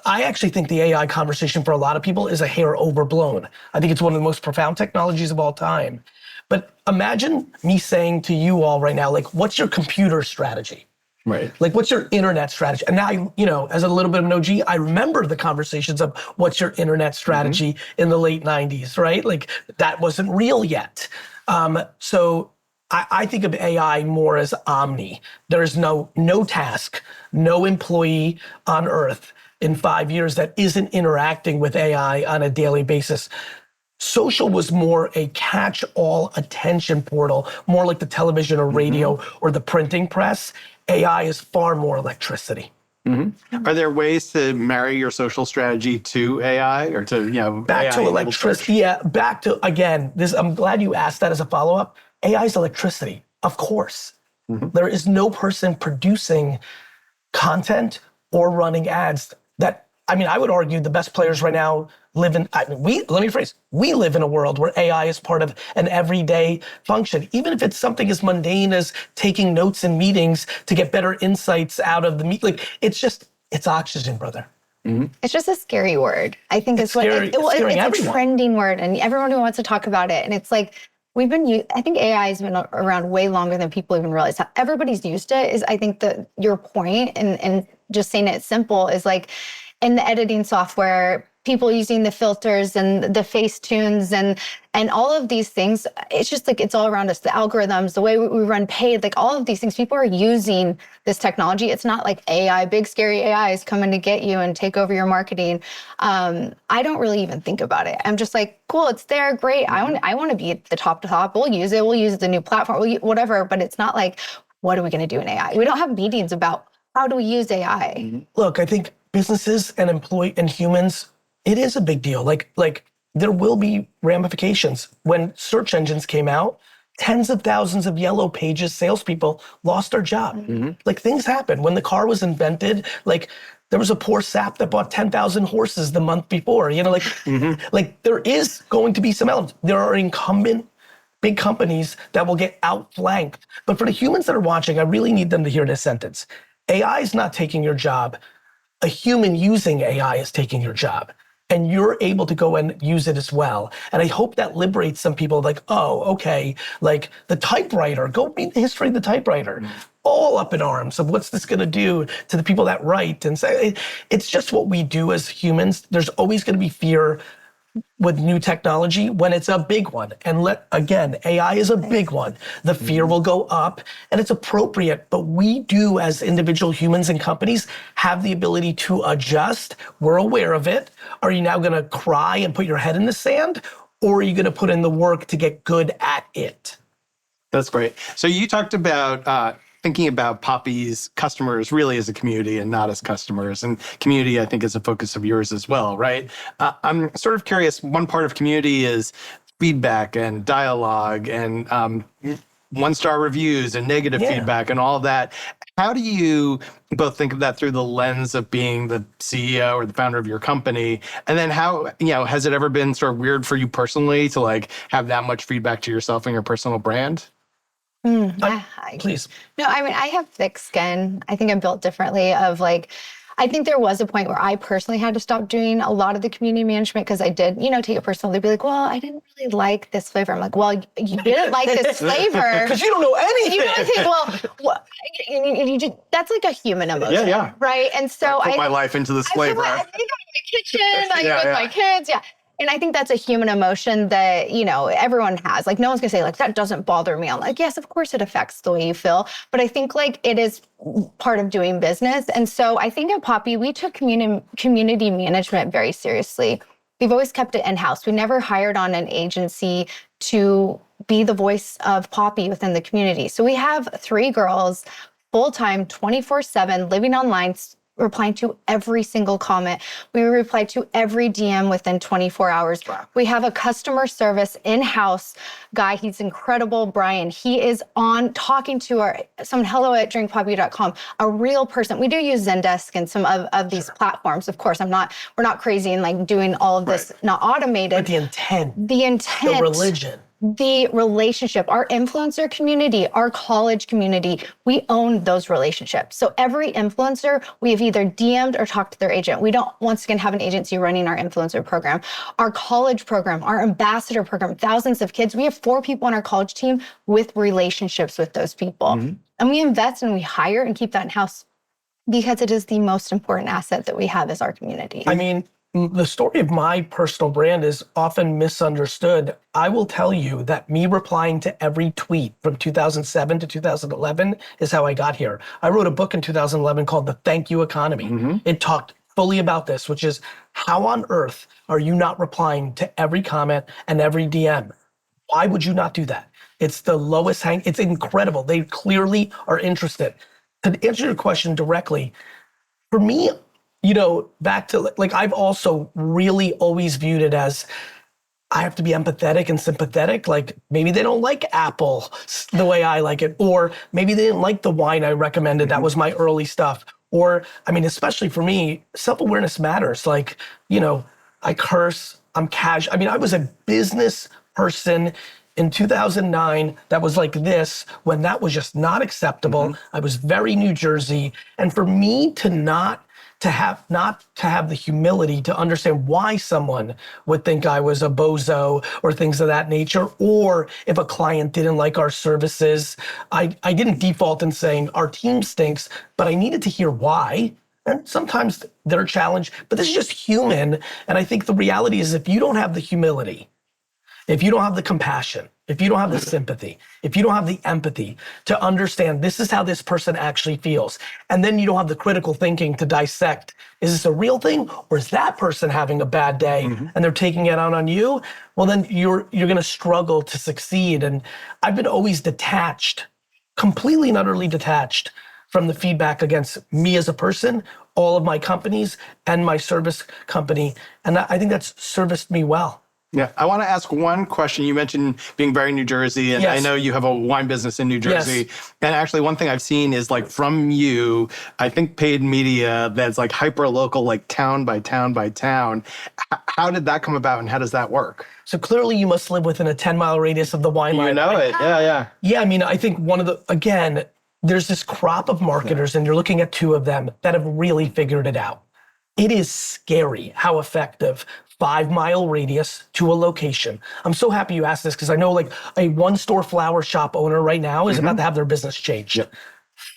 I actually think the AI conversation for a lot of people is a hair overblown. I think it's one of the most profound technologies of all time. But imagine me saying to you all right now, like, what's your computer strategy? Right. Like, what's your internet strategy? And now, as a little bit of an OG, I remember the conversations of what's your internet strategy in the late 90s, right? Like, that wasn't real yet. So I think of AI more as omni. There is no task, no employee on earth in 5 years that isn't interacting with AI on a daily basis. Social was more a catch-all attention portal, more like the television or radio or the printing press. AI is far more electricity. Are there ways to marry your social strategy to AI or to, Back to electricity. Yeah, back to, again, I'm glad you asked that as a follow-up. AI is electricity, of course. There is no person producing content or running ads I would argue the best players right now we live in a world where AI is part of an everyday function. Even if it's something as mundane as taking notes in meetings to get better insights out of the meeting, it's oxygen, brother. It's just a scary word. I think it's a trending word, and everyone who wants to talk about it. And it's like, I think AI has been around way longer than people even realize. How everybody's used it is, I think that your point, and just saying it simple, is like in the editing software, people using the filters and the face tunes and all of these things. It's just like, it's all around us. The algorithms, the way we run paid, like all of these things, people are using this technology. It's not like AI, big scary AI is coming to get you and take over your marketing. I don't really even think about it. I'm just like, cool, it's there, great. I want to be at the top. We'll use it. We'll use the new platform, whatever. But it's not like, what are we going to do in AI? We don't have meetings about how do we use AI. Look, I think businesses and humans, it is a big deal. Like there will be ramifications. When search engines came out, tens of thousands of Yellow Pages salespeople lost their job. Like, things happen. When the car was invented, like, there was a poor sap that bought 10,000 horses the month before. Like there is going to be some elements. There are incumbent big companies that will get outflanked. But for the humans that are watching, I really need them to hear this sentence. AI is not taking your job. A human using AI is taking your job. And you're able to go and use it as well. And I hope that liberates some people, like, oh, okay, like the typewriter, go read the history of the typewriter. All up in arms of what's this gonna do to the people that write and say, it's just what we do as humans. There's always gonna be fear with new technology when it's a big one. And again, AI is a big one. The fear will go up, and it's appropriate, but we do, as individual humans and companies, have the ability to adjust. We're aware of it. Are you now gonna cry and put your head in the sand, or are you gonna put in the work to get good at it? That's great. So you talked about thinking about Poppy's customers really as a community and not as customers. And community, I think, is a focus of yours as well, right? I'm sort of curious, one part of community is feedback and dialogue and one-star reviews and negative feedback and all of that. How do you both think of that through the lens of being the CEO or the founder of your company? And then how, has it ever been sort of weird for you personally to like have that much feedback to yourself and your personal brand? Please. No, I mean, I have thick skin. I think I'm built differently of like, I think there was a point where I personally had to stop doing a lot of the community management because I did, take it personal. They'd be like, well, I didn't really like this flavor. I'm like, well, you didn't like this flavor. Because you don't know anything. You don't think, well, you just, that's like a human emotion. Yeah. Right? And so I put my life into this flavor. I think in my kitchen, with my kids. Yeah. And I think that's a human emotion that, everyone has. Like, no one's gonna say, like, that doesn't bother me. I'm like, yes, of course it affects the way you feel. But I think, like, it is part of doing business. And so I think at Poppi, we took community management very seriously. We've always kept it in-house. We never hired on an agency to be the voice of Poppi within the community. So we have 3 girls, full-time, 24/7, living online, replying to every single comment. We reply to every DM within 24 hours. Wow. We have a customer service in-house guy. He's incredible, Brian. He is on talking to someone, hello@drinkpoppy.com, a real person. We do use Zendesk and some of these platforms. Of course, we're not crazy and like doing all of this, not automated. But the intent. The religion. The relationship, our influencer community, our college community, we own those relationships. So every influencer, we have either DM'd or talked to their agent. We don't, once again, have an agency running our influencer program. Our college program, our ambassador program, thousands of kids. We have 4 people on our college team with relationships with those people. Mm-hmm. And we invest and we hire and keep that in-house because it is the most important asset that we have as our community. I mean, the story of my personal brand is often misunderstood. I will tell you that me replying to every tweet from 2007 to 2011 is how I got here. I wrote a book in 2011 called The Thank You Economy. Mm-hmm. It talked fully about this, which is how on earth are you not replying to every comment and every DM? Why would you not do that? It's the lowest it's incredible. They clearly are interested. To answer your question directly, for me, back to like, I've also really always viewed it as I have to be empathetic and sympathetic. Like maybe they don't like Apple the way I like it, or maybe they didn't like the wine I recommended. That was my early stuff. Or, I mean, especially for me, self-awareness matters. Like, I curse, I'm casual. I mean, I was a business person in 2009 that was like this when that was just not acceptable. Mm-hmm. I was very New Jersey. And for me to not to have the humility to understand why someone would think I was a bozo or things of that nature, or if a client didn't like our services, I didn't default in saying our team stinks, but I needed to hear why. And sometimes they're challenged, but this is just human. And I think the reality is if you don't have the humility, if you don't have the compassion, if you don't have the sympathy, if you don't have the empathy to understand this is how this person actually feels, and then you don't have the critical thinking to dissect, is this a real thing or is that person having a bad day and they're taking it out on you? Well, then you're gonna struggle to succeed. And I've been always detached, completely and utterly detached from the feedback against me as a person, all of my companies and my service company. And I think that's serviced me well. Yeah, I want to ask one question. You mentioned being very New Jersey, and yes. I know you have a wine business in New Jersey. Yes. And actually, one thing I've seen is like from you, I think paid media that's like hyper local, like town by town by town. How did that come about, and how does that work? So clearly, you must live within a 10-mile radius of the wine line. You know it, yeah. Yeah, I mean, I think there's this crop of marketers, and you're looking at 2 of them that have really figured it out. It is scary how effective 5-mile radius to a location. I'm so happy you asked this because I know like a 1-store flower shop owner right now is about to have their business changed. Yep.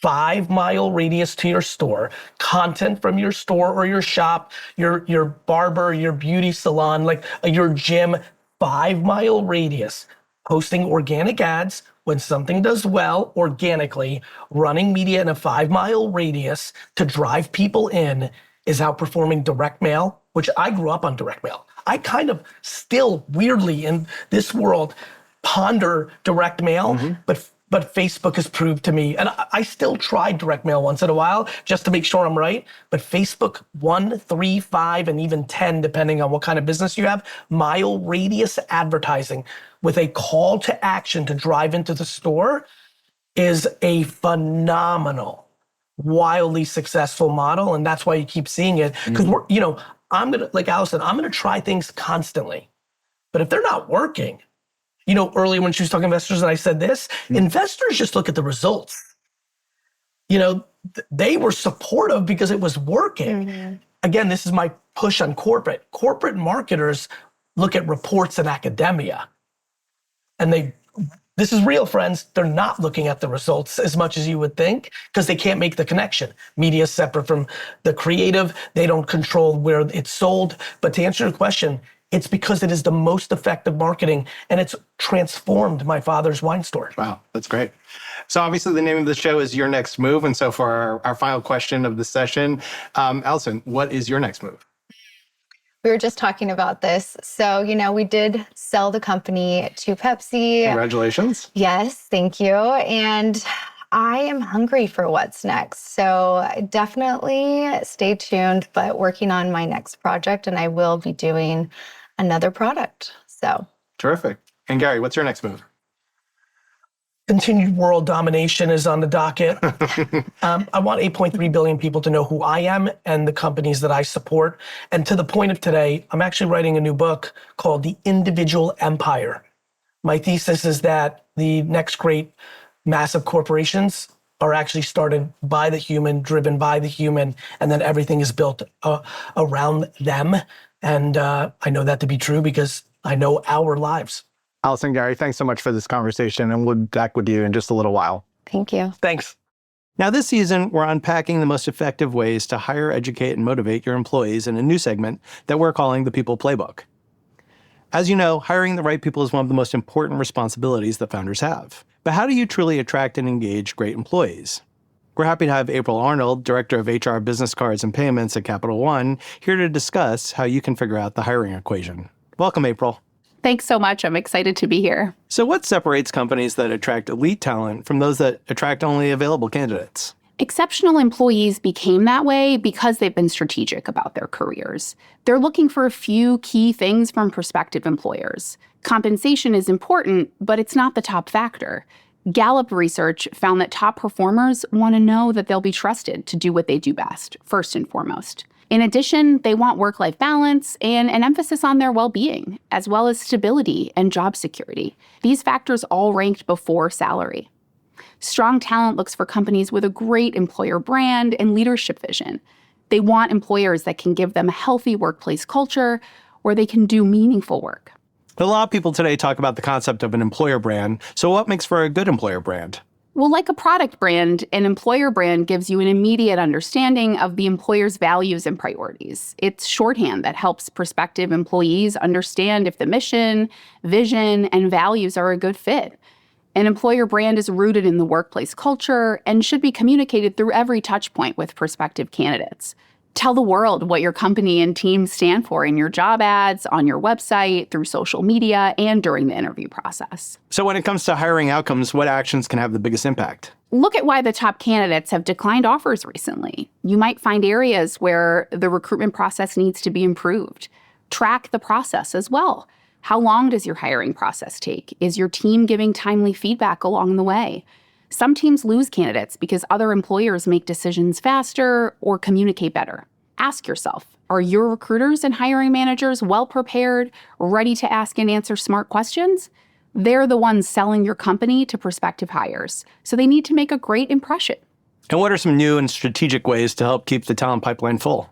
5-mile radius to your store, content from your store or your shop, your barber, your beauty salon, like your gym, 5-mile radius, posting organic ads. When something does well organically, running media in a 5-mile radius to drive people in is outperforming direct mail, which I grew up on direct mail. I kind of still weirdly in this world ponder direct mail, but Facebook has proved to me, and I still try direct mail once in a while just to make sure I'm right, but Facebook 1, 3, 5, and even 10, depending on what kind of business you have, mile radius advertising with a call to action to drive into the store is a phenomenal wildly successful model, and that's why you keep seeing it. Because we're, I'm gonna, like Allison, I'm gonna try things constantly. But if they're not working, earlier when she was talking to investors and I said this, investors just look at the results. They were supportive because it was working. Again, this is my push on corporate. Corporate marketers look at reports in academia. And this is real, friends. They're not looking at the results as much as you would think because they can't make the connection. Media is separate from the creative. They don't control where it's sold. But to answer your question, it's because it is the most effective marketing and it's transformed my father's wine store. Wow, that's great. So obviously the name of the show is Your Next Move. And so for our final question of the session, Allison, what is your next move? We were just talking about this. So, we did sell the company to Pepsi. Congratulations. Yes, thank you. And I am hungry for what's next. So definitely stay tuned, but working on my next project, and I will be doing another product. So terrific. And Gary, what's your next move? Continued world domination is on the docket. I want 8.3 billion people to know who I am and the companies that I support. And to the point of today, I'm actually writing a new book called The Individual Empire. My thesis is that the next great massive corporations are actually started by the human, driven by the human, and then everything is built around them. And I know that to be true because I know our lives. Allison, Gary, thanks so much for this conversation, and we'll be back with you in just a little while. Thank you. Thanks. Now this season, we're unpacking the most effective ways to hire, educate, and motivate your employees in a new segment that we're calling the People Playbook. As you know, hiring the right people is one of the most important responsibilities that founders have. But how do you truly attract and engage great employees? We're happy to have April Arnold, Director of HR Business Cards and Payments at Capital One, here to discuss how you can figure out the hiring equation. Welcome, April. Thanks so much. I'm excited to be here. So what separates companies that attract elite talent from those that attract only available candidates? Exceptional employees became that way because they've been strategic about their careers. They're looking for a few key things from prospective employers. Compensation is important, but it's not the top factor. Gallup research found that top performers want to know that they'll be trusted to do what they do best, first and foremost. In addition, they want work-life balance and an emphasis on their well-being, as well as stability and job security. These factors all ranked before salary. Strong talent looks for companies with a great employer brand and leadership vision. They want employers that can give them a healthy workplace culture where they can do meaningful work. A lot of people today talk about the concept of an employer brand. So what makes for a good employer brand? Well, like a product brand, an employer brand gives you an immediate understanding of the employer's values and priorities. It's shorthand that helps prospective employees understand if the mission, vision, and values are a good fit. An employer brand is rooted in the workplace culture and should be communicated through every touch point with prospective candidates. Tell the world what your company and team stand for in your job ads, on your website, through social media, and during the interview process. So when it comes to hiring outcomes, what actions can have the biggest impact? Look at why the top candidates have declined offers recently. You might find areas where the recruitment process needs to be improved. Track the process as well. How long does your hiring process take? Is your team giving timely feedback along the way? Some teams lose candidates because other employers make decisions faster or communicate better. Ask yourself, are your recruiters and hiring managers well prepared, ready to ask and answer smart questions? They're the ones selling your company to prospective hires, so they need to make a great impression. And what are some new and strategic ways to help keep the talent pipeline full?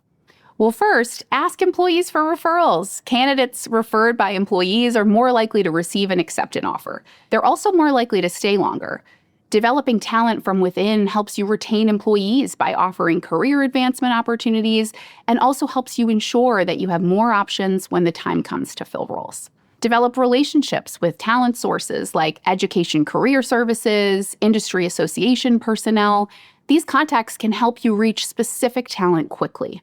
Well, first, ask employees for referrals. Candidates referred by employees are more likely to receive and accept an offer. They're also more likely to stay longer. Developing talent from within helps you retain employees by offering career advancement opportunities and also helps you ensure that you have more options when the time comes to fill roles. Develop relationships with talent sources like education career services, industry association personnel. These contacts can help you reach specific talent quickly.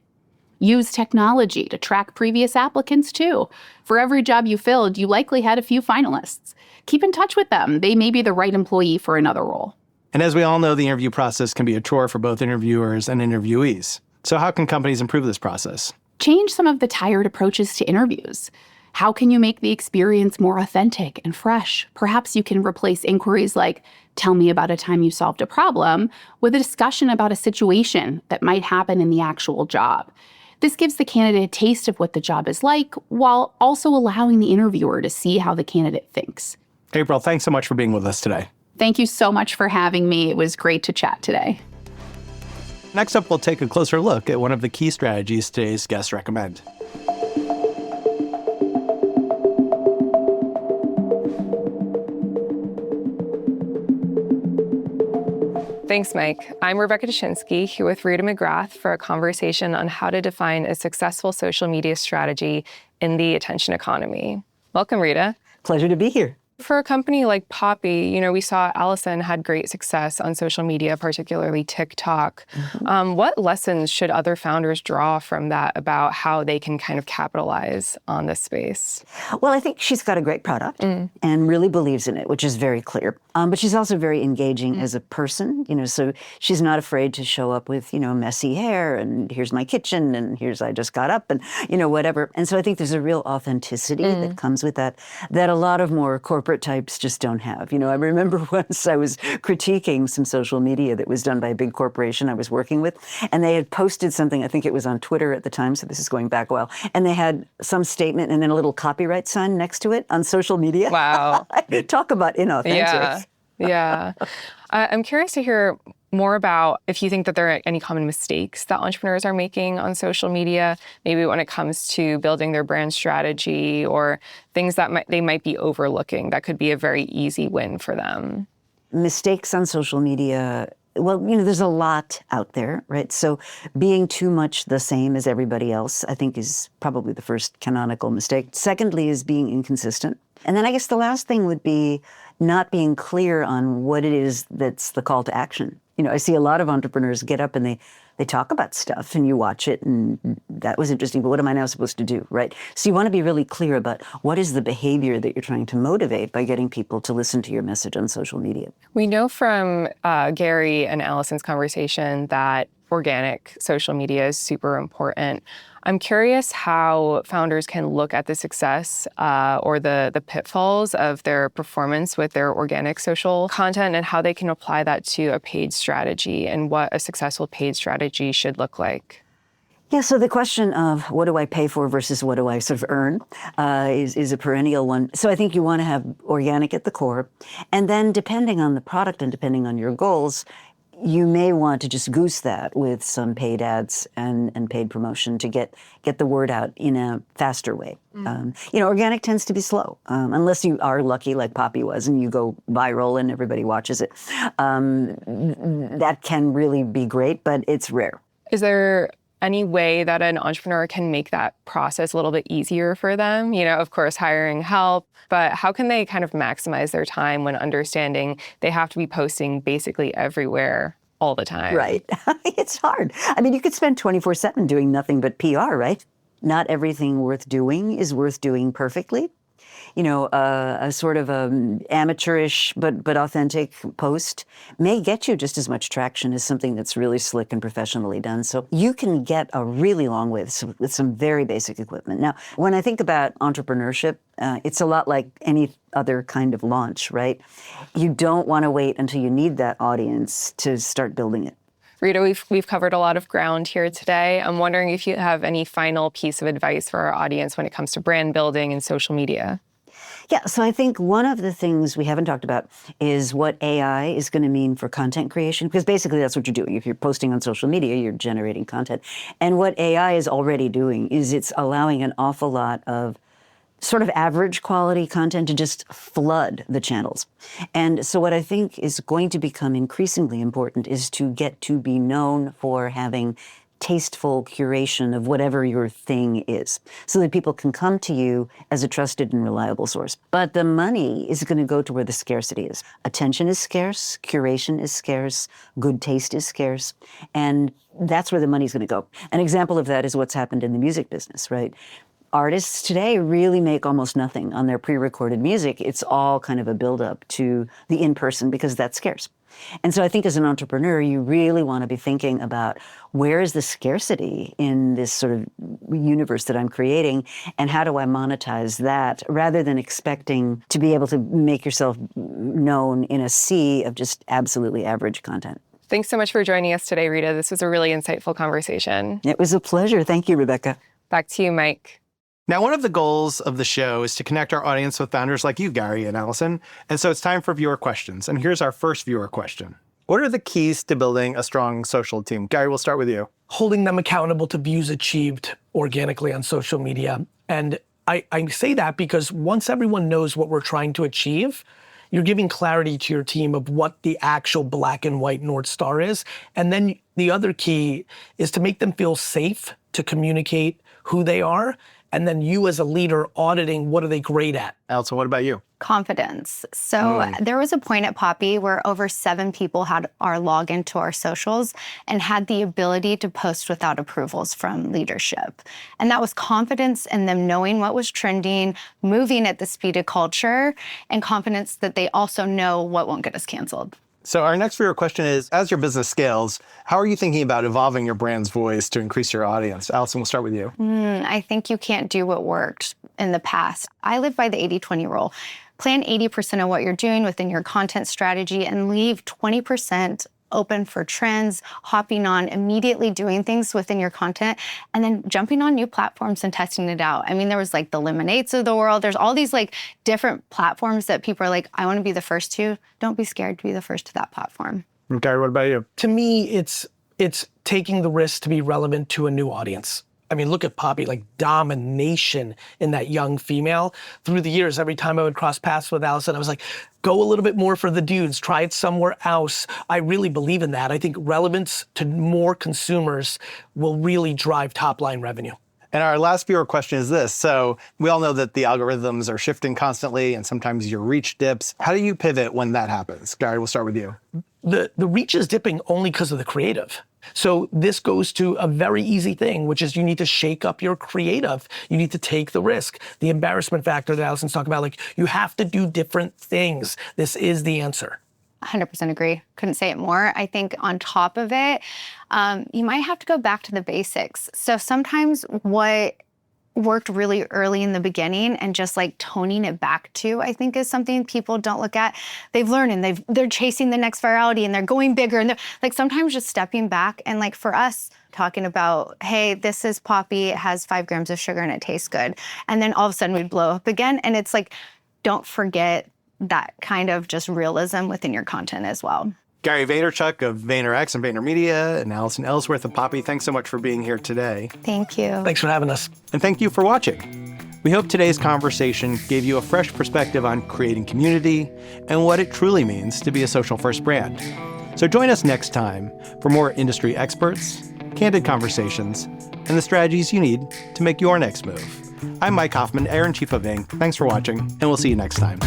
Use technology to track previous applicants too. For every job you filled, you likely had a few finalists. Keep in touch with them. They may be the right employee for another role. And as we all know, the interview process can be a chore for both interviewers and interviewees. So how can companies improve this process? Change some of the tired approaches to interviews. How can you make the experience more authentic and fresh? Perhaps you can replace inquiries like, tell me about a time you solved a problem, with a discussion about a situation that might happen in the actual job. This gives the candidate a taste of what the job is like, while also allowing the interviewer to see how the candidate thinks. April, thanks so much for being with us today. Thank you so much for having me. It was great to chat today. Next up, we'll take a closer look at one of the key strategies today's guests recommend. Thanks, Mike. I'm Rebecca Dushinsky here with Rita McGrath for a conversation on how to define a successful social media strategy in the attention economy. Welcome, Rita. Pleasure to be here. For a company like Poppy, we saw Allison had great success on social media, particularly TikTok. What lessons should other founders draw from that about how they can kind of capitalize on this space? Well, I think she's got a great product and really believes in it, which is very clear. But she's also very engaging as a person, so she's not afraid to show up with, messy hair and here's my kitchen and here's I just got up and, whatever. And so I think there's a real authenticity that comes with that a lot of more corporate types just don't have. I remember once I was critiquing some social media that was done by a big corporation I was working with, and they had posted something, I think it was on Twitter at the time, so this is going back a while, and they had some statement and then a little copyright sign next to it on social media. Wow. Talk about inauthentic. Yeah. I'm curious to hear more about if you think that there are any common mistakes that entrepreneurs are making on social media, maybe when it comes to building their brand strategy or things that they might be overlooking that could be a very easy win for them. Mistakes on social media. Well, there's a lot out there, right? So being too much the same as everybody else, I think, is probably the first canonical mistake. Secondly is being inconsistent. And then I guess the last thing would be not being clear on what it is that's the call to action. I see a lot of entrepreneurs get up and they talk about stuff and you watch it and that was interesting, but what am I now supposed to do, right? So you want to be really clear about what is the behavior that you're trying to motivate by getting people to listen to your message on social media. We know from Gary and Allison's conversation that organic social media is super important. I'm curious how founders can look at the success or the pitfalls of their performance with their organic social content and how they can apply that to a paid strategy and what a successful paid strategy should look like. Yeah, so the question of what do I pay for versus what do I sort of earn is a perennial one. So I think you want to have organic at the core. And then depending on the product and depending on your goals, you may want to just goose that with some paid ads and paid promotion to get the word out in a faster way. Organic tends to be slow, unless you are lucky like Poppy was and you go viral and everybody watches it. That can really be great, but it's rare. Is there any way that an entrepreneur can make that process a little bit easier for them? Of course, hiring help, but how can they kind of maximize their time when understanding they have to be posting basically everywhere all the time? Right. It's hard. I mean, you could spend 24/7 doing nothing but PR, right? Not everything worth doing is worth doing perfectly. A sort of amateurish but authentic post may get you just as much traction as something that's really slick and professionally done. So you can get a really long way with some very basic equipment. Now, when I think about entrepreneurship, it's a lot like any other kind of launch, right? You don't want to wait until you need that audience to start building it. Rita, we've covered a lot of ground here today. I'm wondering if you have any final piece of advice for our audience when it comes to brand building and social media. Yeah, so I think one of the things we haven't talked about is what AI is going to mean for content creation, because basically that's what you're doing. If you're posting on social media, you're generating content. And what AI is already doing is it's allowing an awful lot of sort of average quality content to just flood the channels. And so what I think is going to become increasingly important is to get to be known for having tasteful curation of whatever your thing is, so that people can come to you as a trusted and reliable source. But the money is going to go to where the scarcity is. Attention is scarce, curation is scarce, good taste is scarce, and that's where the money's going to go. An example of that is what's happened in the music business, right? Artists today really make almost nothing on their pre-recorded music. It's all kind of a build-up to the in-person because that's scarce. And so I think as an entrepreneur, you really want to be thinking about where is the scarcity in this sort of universe that I'm creating, and how do I monetize that, rather than expecting to be able to make yourself known in a sea of just absolutely average content. Thanks so much for joining us today, Rita. This was a really insightful conversation. It was a pleasure. Thank you, Rebecca. Back to you, Mike. Now, one of the goals of the show is to connect our audience with founders like you, Gary and Allison. And so it's time for viewer questions. And here's our first viewer question. What are the keys to building a strong social team? Gary, we'll start with you. Holding them accountable to views achieved organically on social media. And I say that because once everyone knows what we're trying to achieve, you're giving clarity to your team of what the actual black and white North Star is. And then the other key is to make them feel safe to communicate who they are. And then you as a leader auditing what are they great at. Allison, what about you? Confidence. So there was a point at Poppy where over 7 people had our login to our socials and had the ability to post without approvals from leadership. And that was confidence in them knowing what was trending, moving at the speed of culture, and confidence that they also know what won't get us canceled. So our next viewer question is, as your business scales, how are you thinking about evolving your brand's voice to increase your audience? Allison, we'll start with you. I think you can't do what worked in the past. I live by the 80-20 rule. Plan 80% of what you're doing within your content strategy and leave 20% open for trends, hopping on, immediately doing things within your content, and then jumping on new platforms and testing it out. I mean, there was like the Lemonades of the world. There's all these like different platforms that people are like, I want to be the first to. Don't be scared to be the first to that platform. Gary, what about you? To me, it's taking the risk to be relevant to a new audience. I mean, look at Poppy, like domination in that young female. Through the years, every time I would cross paths with Allison, I was like, go a little bit more for the dudes, try it somewhere else. I really believe in that. I think relevance to more consumers will really drive top line revenue. And our last viewer question is this. So we all know that the algorithms are shifting constantly and sometimes your reach dips. How do you pivot when that happens? Gary, we'll start with you. The reach is dipping only because of the creative. So this goes to a very easy thing, which is you need to shake up your creative. You need to take the risk. The embarrassment factor that Allison's talking about, like you have to do different things. This is the answer. 100% agree. Couldn't say it more. I think on top of it, you might have to go back to the basics. So sometimes what worked really early in the beginning and just like toning it back to, I think is something people don't look at. They've learned and they're chasing the next virality and they're going bigger and they're like sometimes just stepping back and like for us talking about, hey, this is Poppy, it has 5 grams of sugar and it tastes good. And then all of a sudden we'd blow up again. And it's like, don't forget that kind of just realism within your content as well. Gary Vaynerchuk of VaynerX and VaynerMedia, and Allison Ellsworth of Poppy, thanks so much for being here today. Thank you. Thanks for having us. And thank you for watching. We hope today's conversation gave you a fresh perspective on creating community and what it truly means to be a social-first brand. So join us next time for more industry experts, candid conversations, and the strategies you need to make your next move. I'm Mike Hoffman, Editor-in-Chief of Inc. Thanks for watching, and we'll see you next time.